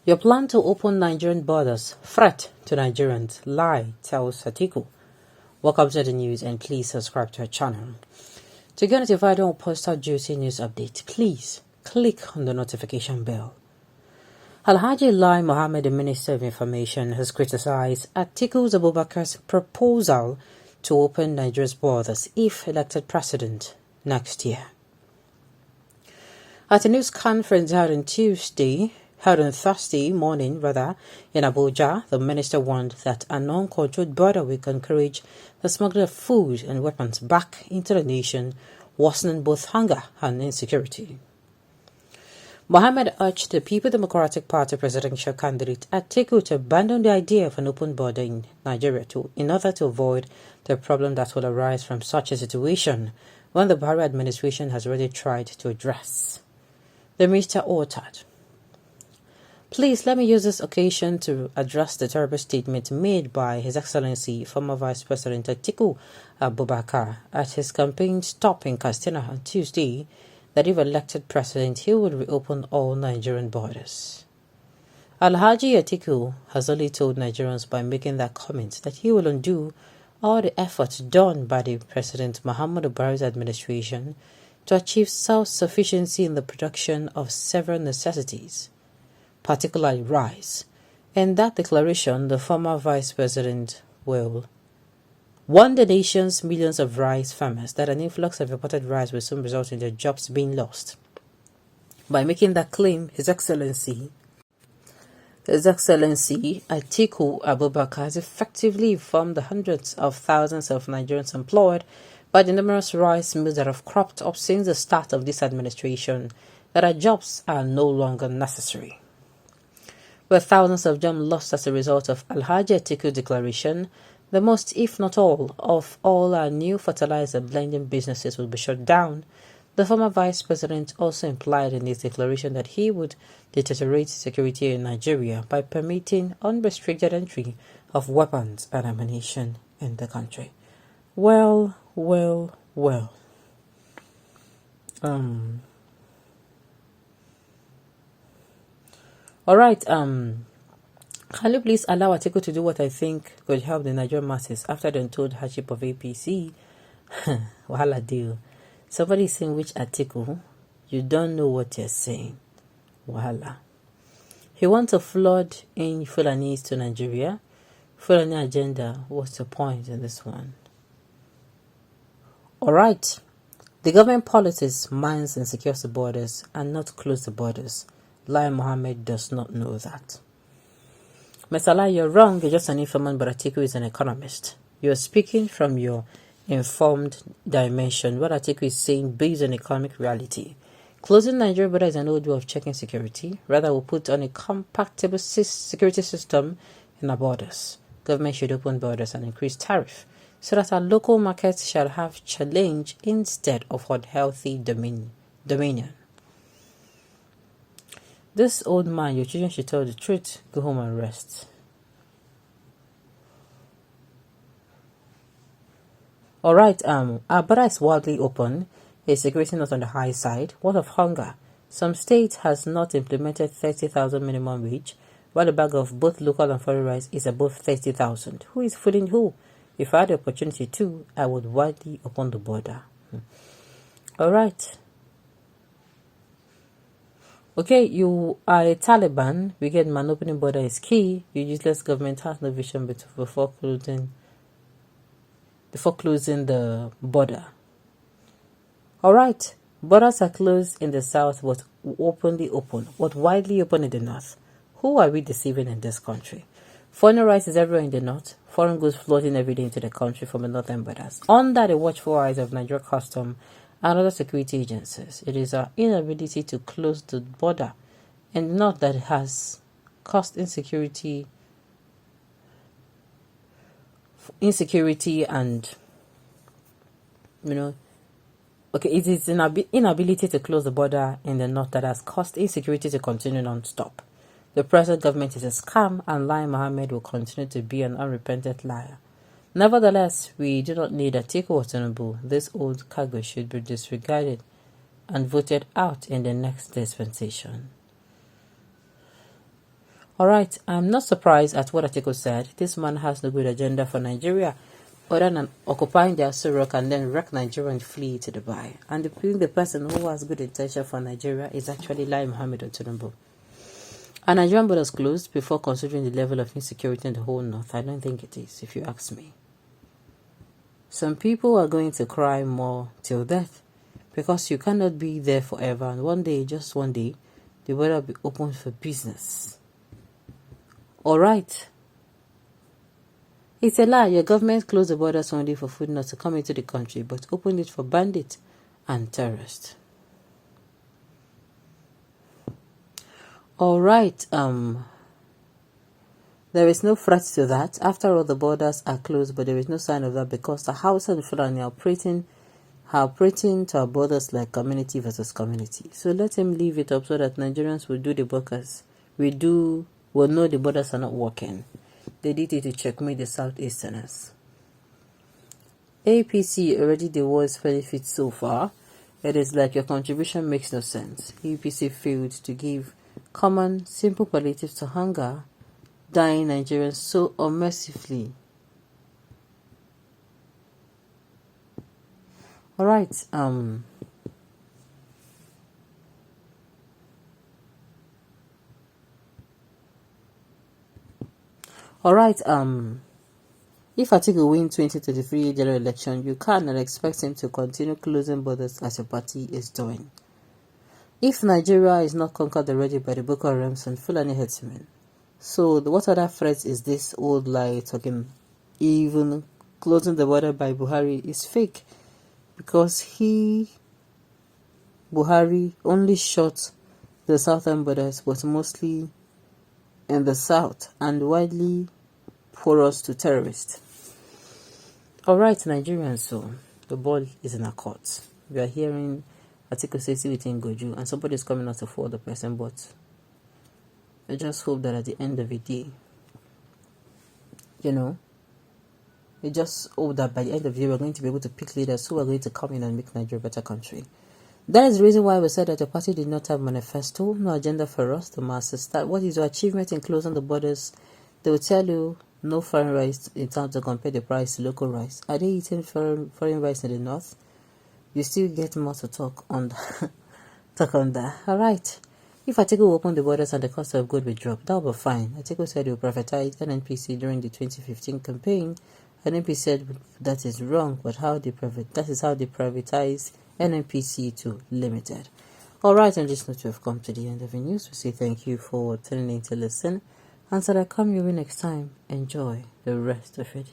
Your plan to open Nigerian borders, threat to Nigerians, lie, tells Atiku. Welcome to the news and please subscribe to our channel. To get notified when we post our juicy news update, please click on the notification bell. Alhaji Lai Mohammed, the Minister of Information, has criticized Atiku'S Abubakar's proposal to open Nigeria's borders if elected president next year. At a news conference held on Thursday morning, in Abuja, the minister warned that an uncontrolled border will encourage the smuggling of food and weapons back into the nation, worsening both hunger and insecurity. Mohammed urged the People Democratic Party presidential candidate Atiku to abandon the idea of an open border in Nigeria in order to avoid the problem that will arise from such a situation when the Buhari administration has already tried to address. The minister ordered, "Please let me use this occasion to address the terrible statement made by His Excellency former Vice President Atiku Abubakar at his campaign stop in Katsina on Tuesday that if elected president, he would reopen all Nigerian borders." Alhaji Atiku has only told Nigerians by making that comment that he will undo all the efforts done by the President Muhammad Buhari's administration to achieve self-sufficiency in the production of several necessities, particularly rice. In that declaration, the former vice president will warn the nation's millions of rice farmers that an influx of imported rice will soon result in their jobs being lost. By making that claim, His Excellency Atiku Abubakar has effectively informed the hundreds of thousands of Nigerians employed by the numerous rice mills that have cropped up since the start of this administration that our jobs are no longer necessary. With thousands of jobs lost as a result of Alhaji Atiku's declaration, the most, if not all, of all our new fertilizer blending businesses will be shut down. The former vice president also implied in his declaration that he would deteriorate security in Nigeria by permitting unrestricted entry of weapons and ammunition in the country. Well. Alright, can you please allow Atiku to do what I think could help the Nigerian masses after the untold hardship of APC? Wahala deal. Somebody is saying, which Atiku? You don't know what you're saying. Wahala. He wants to flood in Fulanis to Nigeria. Fulani agenda, what's the point in this one? Alright. The government policies mines and secures the borders and not close the borders. Lai Mohammed does not know that. Mr. Lai, you're wrong. You're just an informant, but Atiku is an economist. You're speaking from your informed dimension. What Atiku is saying based on economic reality. Closing Nigeria border is an old way of checking security. Rather, we'll put on a compatible security system in our borders. Government should open borders and increase tariff so that our local markets shall have challenge instead of unhealthy dominion. This old man, your children should tell the truth. Go home and rest. Alright, our border is wildly open. Is security not on the high side? What of hunger? Some states has not implemented 30,000 minimum wage, while the bag of both local and foreign rice is above 30,000. Who is fooling who? If I had the opportunity to, I would widely open the border. Alright. Okay, you are a Taliban. We get man opening border is key. Your useless government has no vision before closing the border. Alright, borders are closed in the south but widely open in the north. Who are we deceiving in this country? Foreign rice is everywhere in the north. Foreign goods floating every day into the country from the northern borders. Under the watchful eyes of Nigeria Custom and other security agencies, it is our inability to close the border and not that it has caused insecurity and it is inability to close the border in the north that has caused insecurity to continue non-stop. The present government is a scam, and Lai Mohammed will continue to be an unrepentant liar. Nevertheless, we do not need Atiku or Tinubu. This old cargo should be disregarded and voted out in the next dispensation. Alright, I'm not surprised at what Atiku said. This man has no good agenda for Nigeria other than occupying their Surok and then wreck Nigeria and flee to Dubai. And the person who has good intention for Nigeria is actually Lai Mohammed Tinubu. Are Nigerian borders closed before considering the level of insecurity in the whole north? I don't think it is, if you ask me. Some people are going to cry more till death because you cannot be there forever, and one day, just one day, the border will be open for business. Alright. It's a lie. Your government closed the borders only for food not to come into the country, but opened it for bandits and terrorists. Alright, there is no threat to that. After all, the borders are closed, but there is no sign of that because the Hausa and Fulani are operating to our borders like community versus community. So let him leave it up so that Nigerians will do the workers. Will know the borders are not working. They did it to checkmate the Southeasterners. APC already the worst benefit so far. It is like your contribution makes no sense. APC failed to give common, simple palliatives to hunger, dying Nigerians so unmercifully. Alright, if Atiku wins 2023 general election, you cannot expect him to continue closing borders as your party is doing. If Nigeria is not conquered already by the Boko Harams and Fulani herdsmen, so what other threat is this old lie talking? Even closing the border by Buhari is fake because Buhari only shot the southern borders, but mostly in the south and widely porous to terrorists. Alright, Nigerians, so the ball is in our court. We are hearing Atiku'S say within Goju, and somebody is coming out to follow the person, but I just hope that at the end of the day, I just hope that by the end of the day, we're going to be able to pick leaders who are going to come in and make Nigeria a better country. That is the reason why we said that the party did not have manifesto, no agenda for us, the masses. What is your achievement in closing the borders? They will tell you no foreign rice in terms to compare the price to local rice. Are they eating foreign rice in the north? You still get more to talk on that. Alright. If Atiku will open the borders and the cost of goods will drop, that will be fine. Atiku said he will privatize NNPC during the 2015 campaign. NNPC said that is wrong, but that is how they privatize NNPC to Limited. Alright, on this note, we have come to the end of the news. We say thank you for tuning in to listen. Until I come your way next time, enjoy the rest of it.